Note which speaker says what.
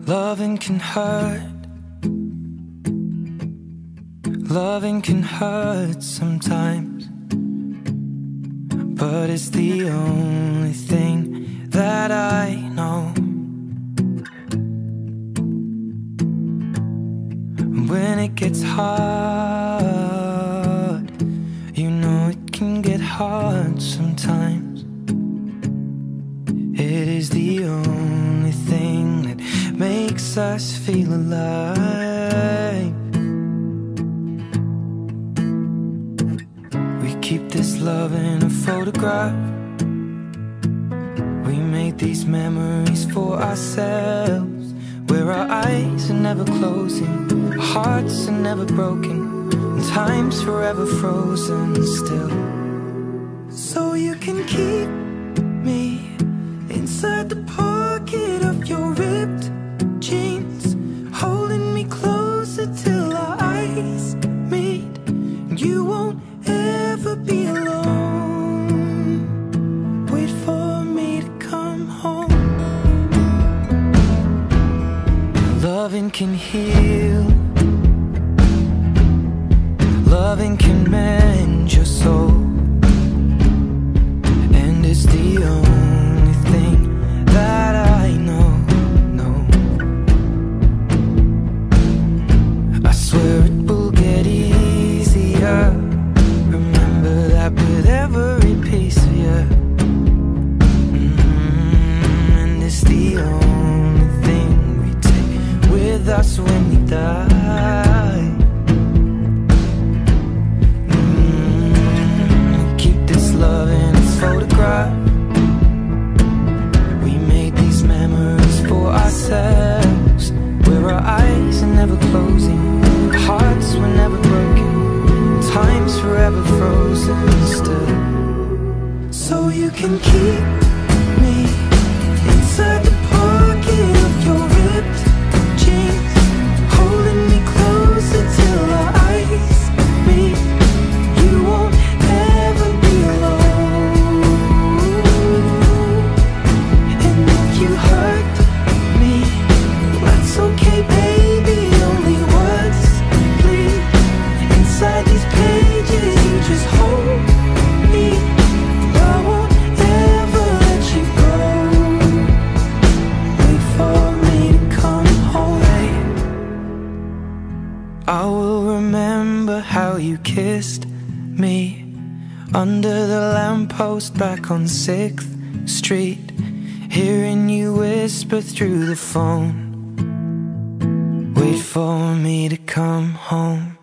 Speaker 1: Loving can hurt. Loving can hurt sometimes, but it's the only thing that I know. When it gets hard, you know it can get hard sometimes. It is the only thing that makes us feel alive. We keep this love in a photograph. We made these memories for ourselves, where our eyes are never closing, our hearts are never broken, and time's forever frozen still. So you can keep me inside the pocket of your ripped jeans, holding me closer till our eyes meet. You won't ever be alone. Wait for me to come home. Loving can heal. Loving can mend your soul, and it's the only thing that I know. I swear it will get easier. Remember that with every piece of you. And it's the only thing we take with us when we die. Keep this love in its photograph. We made these memories for ourselves, where our eyes are never closing, our hearts were never broken, time's forever frozen still. So you can keep me inside the pocket of your ripped jeans, holding me closer till our eyes meet. You won't ever be alone. And if you hurt me, that's okay, baby. Only words bleed inside these pages. You just hold me. I won't ever let you go. Wait for me to come home. I will remember how you kissed me under the lamppost back on 6th Street, hearing you whisper through the phone. Wait for me to come home.